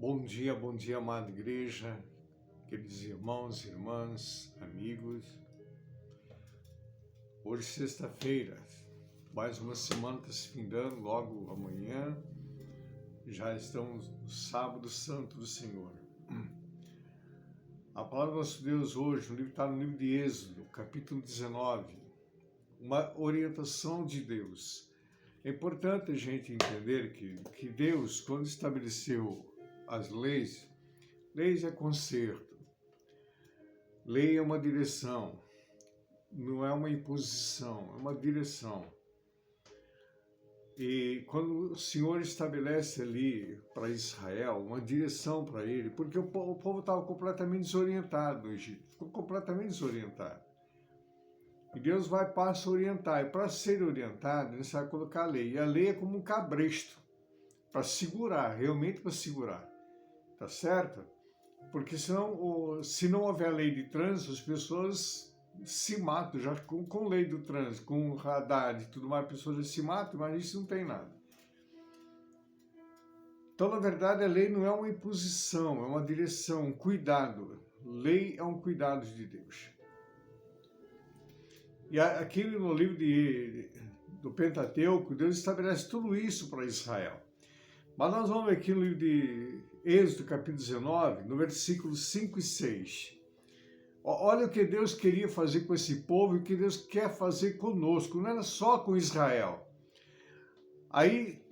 bom dia, amada igreja, queridos irmãos, irmãs, amigos. Hoje, sexta-feira, mais uma semana está se findando, logo amanhã, já estamos no sábado santo do Senhor. A palavra do nosso Deus hoje, está no livro de Êxodo, capítulo 19, uma orientação de Deus. É importante a gente entender que Deus, quando estabeleceu as leis é conserto, lei é uma direção, não é uma imposição, é uma direção. E quando o Senhor estabelece ali para Israel uma direção para ele, porque o povo estava completamente desorientado no Egito, ficou completamente desorientado. E Deus passa a orientar, e para ser orientado, ele vai colocar a lei. E a lei é como um cabresto, para segurar, realmente para segurar. Tá certo? Porque senão, se não houver lei de trânsito, as pessoas se matam, já com lei do trânsito, com radar e tudo mais, as pessoas já se matam, mas isso não tem nada. Então, na verdade, a lei não é uma imposição, é uma direção, um cuidado. Lei é um cuidado de Deus. E aqui no livro do Pentateuco, Deus estabelece tudo isso para Israel. Mas nós vamos ver aqui no livro de Êxodo, capítulo 19, no versículo 5 e 6. Olha o que Deus queria fazer com esse povo e o que Deus quer fazer conosco, não era só com Israel. Aí,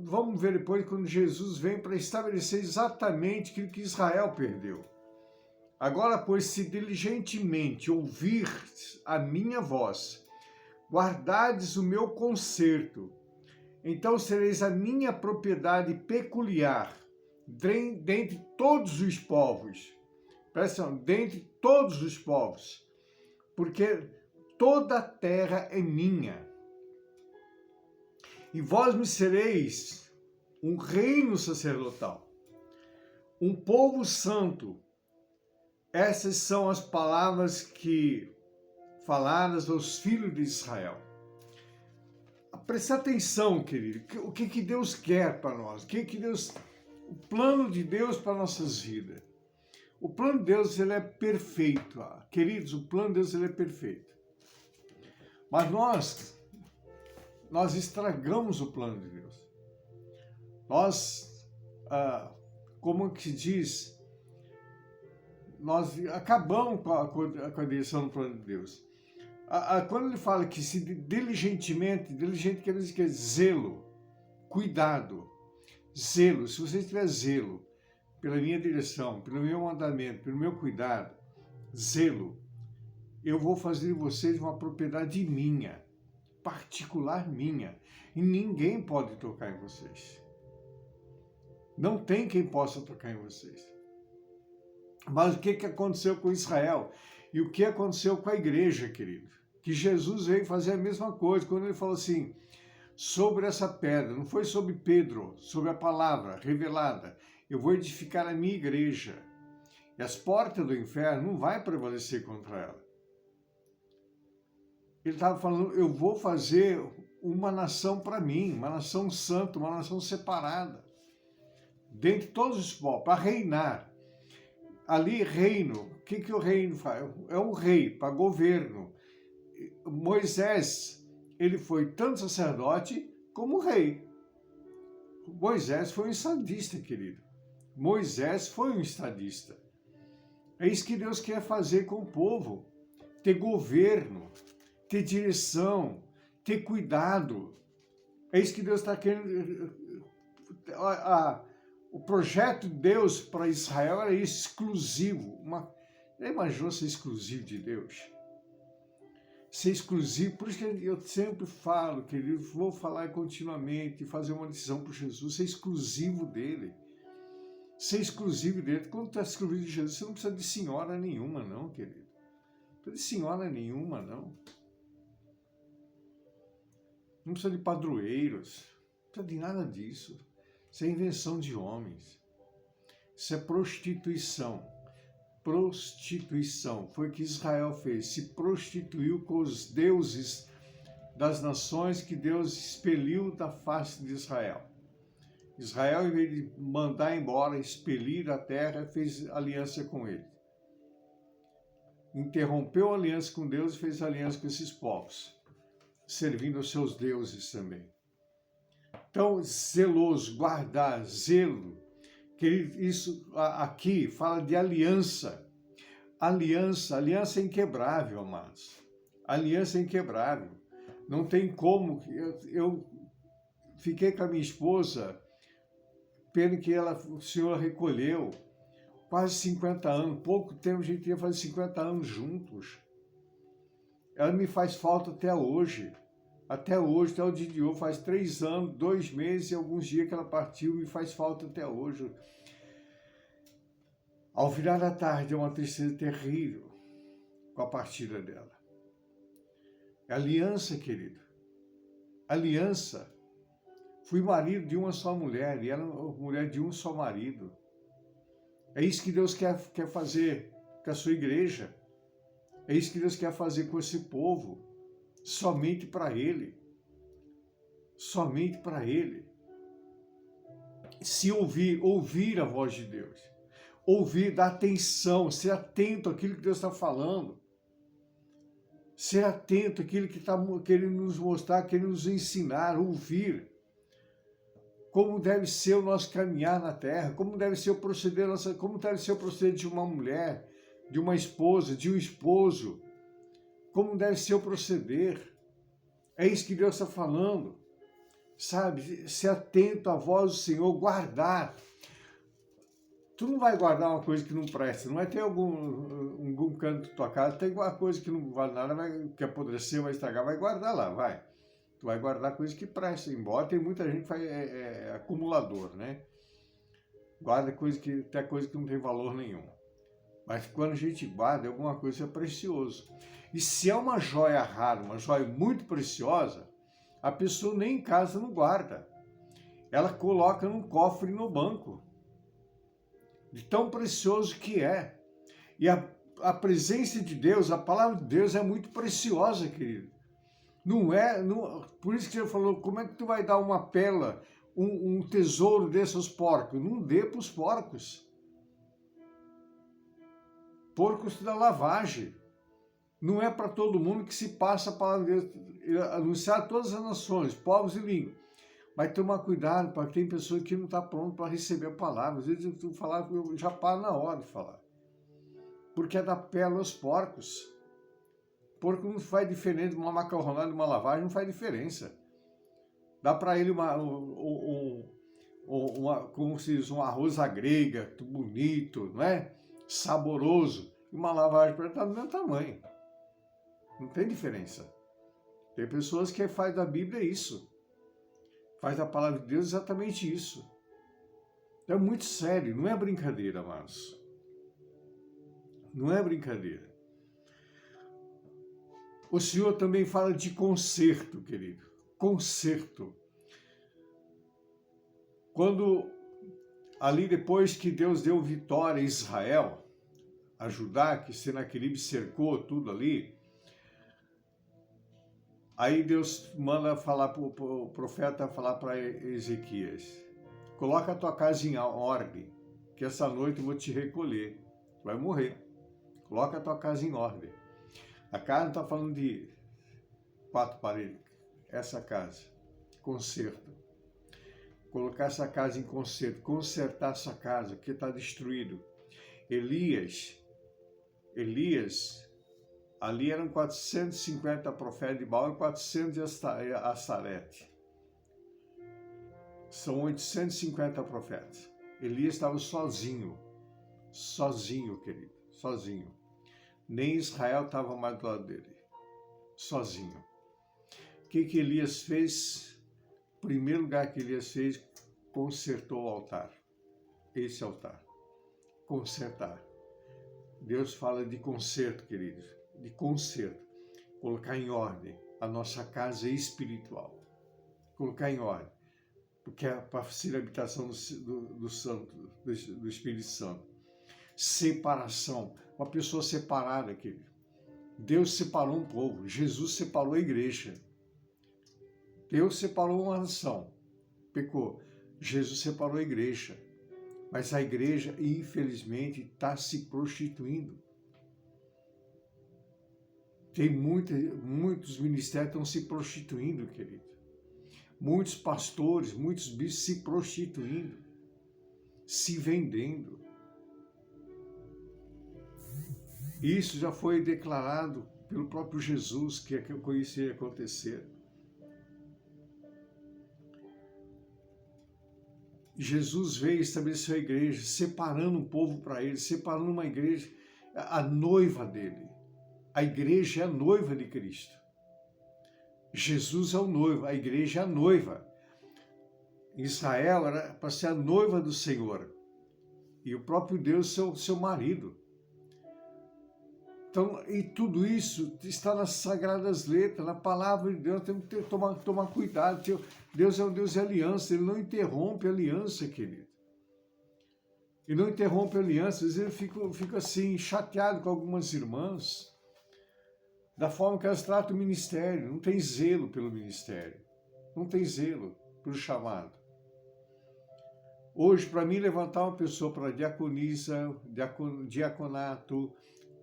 vamos ver depois quando Jesus vem para estabelecer exatamente aquilo que Israel perdeu. Agora, pois, se diligentemente ouvir a minha voz, guardardes o meu conserto, então sereis a minha propriedade peculiar dentre todos os povos. Presta atenção, dentre todos os povos, porque toda a terra é minha. E vós me sereis um reino sacerdotal, um povo santo. Essas são as palavras que falaram aos filhos de Israel. Presta atenção, querido, o que Deus quer para nós, o plano de Deus para nossas vidas. O plano de Deus, ele é perfeito, queridos, o plano de Deus, ele é perfeito. Mas nós estragamos o plano de Deus. Nós, como que diz, nós acabamos com a direção do plano de Deus. Quando ele fala que se diligentemente, diligente quer dizer que é zelo, cuidado, zelo. Se você tiver zelo pela minha direção, pelo meu mandamento, pelo meu cuidado, zelo, eu vou fazer de vocês uma propriedade minha, particular minha, e ninguém pode tocar em vocês. Não tem quem possa tocar em vocês. Mas o que aconteceu com Israel? E o que aconteceu com a igreja, querido? Que Jesus veio fazer a mesma coisa, quando ele falou assim, sobre essa pedra, não foi sobre Pedro, sobre a palavra revelada, eu vou edificar a minha igreja, e as portas do inferno não vai prevalecer contra ela. Ele estava falando, eu vou fazer uma nação para mim, uma nação santa, uma nação separada, dentre todos os povos, para reinar. Ali, reino, o que o reino faz? É um rei, para governo. Moisés, ele foi tanto sacerdote como rei. Moisés foi um estadista, querido. Moisés foi um estadista. É isso que Deus quer fazer com o povo. Ter governo, ter direção, ter cuidado. É isso que Deus está querendo. O projeto de Deus para Israel era exclusivo. Já imaginou ser exclusivo de Deus? Ser exclusivo, por isso que eu sempre falo, querido, vou falar continuamente, fazer uma decisão por Jesus, ser exclusivo dele. Ser exclusivo dele. Quando está exclusivo de Jesus, você não precisa de senhora nenhuma, não, querido. Não precisa de senhora nenhuma, não. Não precisa de padroeiros, não precisa de nada disso. Isso é invenção de homens. Isso é prostituição. Prostituição. Foi o que Israel fez. Se prostituiu com os deuses das nações que Deus expeliu da face de Israel. Israel, em vez de mandar embora, expelir a terra, fez aliança com ele. Interrompeu a aliança com Deus e fez aliança com esses povos, servindo aos seus deuses também. Então, zeloso, guardar, zelo, que isso aqui fala de aliança. Aliança inquebrável, amados. Aliança inquebrável. Não tem como. Eu fiquei com a minha esposa, pena que o Senhor recolheu, quase 50 anos, pouco tempo a gente ia fazer 50 anos juntos. Ela me faz falta até hoje, até o dia de hoje, faz 3 anos, 2 meses e alguns dias que ela partiu, me faz falta até hoje. Ao virar da tarde é uma tristeza terrível com a partida dela. Aliança, querido, aliança. Fui marido de uma só mulher e ela mulher de um só marido. É isso que Deus quer fazer com a sua igreja. É isso que Deus quer fazer com esse povo. Somente para Ele. Somente para Ele. Se ouvir a voz de Deus. Ouvir, dar atenção, ser atento àquilo que Deus está falando. Ser atento àquilo que está querendo nos mostrar, querendo nos ensinar, ouvir. Como deve ser o nosso caminhar na terra, como deve ser o proceder, como deve ser o proceder de uma mulher, de uma esposa, de um esposo, como deve ser o proceder. É isso que Deus está falando, sabe? Ser atento à voz do Senhor, guardar. Tu não vai guardar uma coisa que não presta, não vai ter algum canto da tua casa, tem alguma coisa que não vale nada, que apodrecer, vai estragar, vai guardar lá, vai. Tu vai guardar coisa que presta, embora tem muita gente que faz acumulador, né? Guarda até coisa que não tem valor nenhum. Mas quando a gente guarda, alguma coisa é precioso. E se é uma joia rara, uma joia muito preciosa, a pessoa nem em casa não guarda. Ela coloca num cofre no banco. De tão precioso que é. E a presença de Deus, a palavra de Deus é muito preciosa, querido. Por isso que ele falou, como é que tu vai dar uma pérola, um tesouro desses aos porcos? Não dê para os porcos. Porcos da lavagem. Não é para todo mundo que se passa a palavra de Deus, anunciar a todas as nações, povos e línguas. Mas tomar cuidado, porque tem pessoas que não estão prontas para receber a palavra. Às vezes eu falar, eu já paro na hora de falar. Porque é da pérola aos porcos. Porco não faz diferença de uma macarronada, de uma lavagem, não faz diferença. Dá para ele como se diz, um arroz à grega, bonito, não é? Saboroso. E uma lavagem para ele está do mesmo tamanho. Não tem diferença. Tem pessoas que fazem da Bíblia isso. Faz da palavra de Deus exatamente isso. É muito sério, não é brincadeira, amados. Não é brincadeira. O Senhor também fala de conserto, querido. Conserto. Quando, ali depois que Deus deu vitória a Israel, a Judá, que Senaqueribe cercou tudo ali, aí Deus manda falar para o profeta falar para Ezequias, coloca a tua casa em ordem, que essa noite eu vou te recolher, tu vai morrer. Coloca a tua casa em ordem. A casa não está falando de 4 paredes, essa casa, conserto. Colocar essa casa em conserto, consertar essa casa que está destruído. Elias, ali eram 450 profetas de Baal e 400 de Astarete. São 850 profetas. Elias estava sozinho, querido, sozinho. Nem Israel estava mais do lado dele, sozinho. O que Elias fez? O primeiro lugar que Elias fez, consertou o altar. Esse altar. Consertar. Deus fala de conserto, queridos. De conserto. Colocar em ordem a nossa casa espiritual. Colocar em ordem. Porque é para ser a habitação do Santo, do Espírito Santo. Separação. Uma pessoa separada, querido. Deus separou um povo. Jesus separou a igreja. Deus separou uma nação. Pecou. Jesus separou a igreja, mas a igreja, infelizmente, está se prostituindo. Tem muitos ministérios que estão se prostituindo, querido. Muitos pastores, muitos bispos se prostituindo, se vendendo. Isso já foi declarado pelo próprio Jesus, que isso ia acontecer. Jesus veio estabelecer a igreja, separando um povo para ele, separando uma igreja, a noiva dele. A igreja é a noiva de Cristo. Jesus é o noivo, a igreja é a noiva. Israel era para ser a noiva do Senhor. E o próprio Deus seu marido. Então, e tudo isso está nas sagradas letras, na palavra de Deus. Temos que tomar cuidado. Deus é um Deus de aliança, Ele não interrompe a aliança, querido. Ele não interrompe a aliança. Às vezes eu fico assim, chateado com algumas irmãs, da forma que elas tratam o ministério. Não tem zelo pelo ministério. Não tem zelo pelo chamado. Hoje, para mim, levantar uma pessoa para diaconisa, diaconato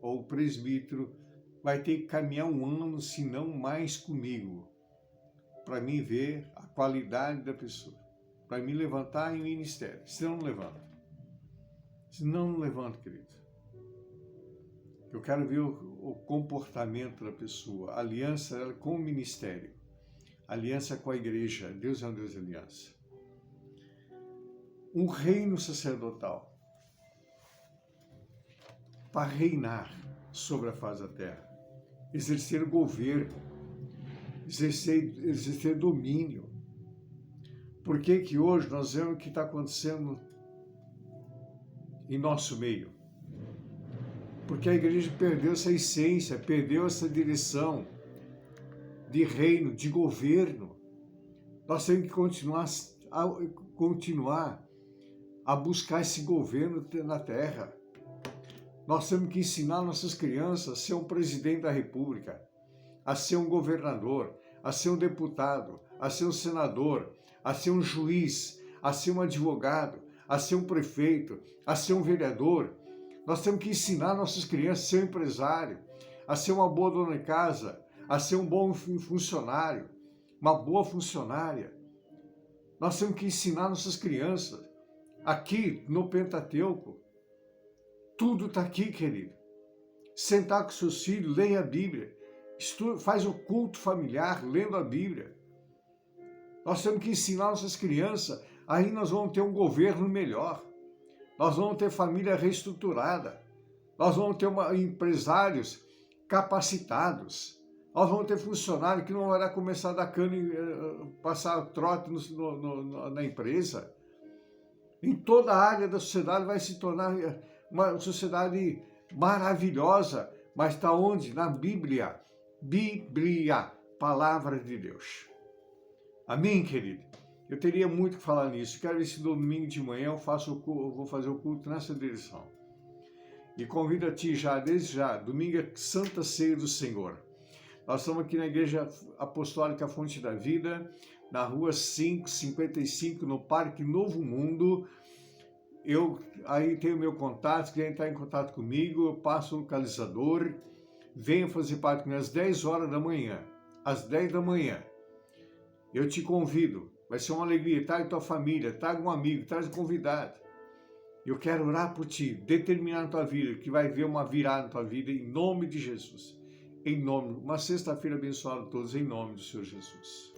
ou presbítero, vai ter que caminhar um ano, se não mais, comigo, para mim ver a qualidade da pessoa, para me levantar em ministério. Senão não levanta. Senão não levanta, querido. Eu quero ver o comportamento da pessoa, a aliança dela com o ministério, a aliança com a igreja. Deus é um Deus de aliança. Um reino sacerdotal para reinar sobre a face da terra, exercer governo, exercer domínio. Por que hoje nós vemos o que está acontecendo em nosso meio? Porque a igreja perdeu essa essência, perdeu essa direção de reino, de governo. Nós temos que continuar a buscar esse governo na terra. Nós temos que ensinar nossas crianças a ser um presidente da república, a ser um governador, a ser um deputado, a ser um senador, a ser um juiz, a ser um advogado, a ser um prefeito, a ser um vereador. Nós temos que ensinar nossas crianças a ser um empresário, a ser uma boa dona de casa, a ser um bom funcionário, uma boa funcionária. Nós temos que ensinar nossas crianças. Aqui no Pentateuco, tudo está aqui, querido. Sentar com seus filhos, leia a Bíblia. Faz o culto familiar lendo a Bíblia. Nós temos que ensinar nossas crianças. Aí nós vamos ter um governo melhor. Nós vamos ter família reestruturada. Nós vamos ter empresários capacitados. Nós vamos ter funcionário que não vai começar a dar cano e passar trote na empresa. Em toda a área da sociedade vai se tornar uma sociedade maravilhosa. Mas está onde? Na Bíblia. Bíblia, palavra de Deus. Amém, querido? Eu teria muito que falar nisso. Quero ver se domingo de manhã eu vou fazer o culto nessa direção. E convido a ti desde já, domingo é Santa Ceia do Senhor. Nós estamos aqui na Igreja Apostólica Fonte da Vida, na rua 555, no Parque Novo Mundo. Aí tenho meu contato, se quiser entrar em contato comigo, eu passo o localizador. Venha fazer parte comigo às 10 horas da manhã. Às 10 da manhã. Eu te convido. Vai ser uma alegria. Traga tua família, traga um amigo, traz um convidado. Eu quero orar por ti, determinar na tua vida, que vai ver uma virada na tua vida, em nome de Jesus. Uma sexta-feira abençoada a todos, em nome do Senhor Jesus.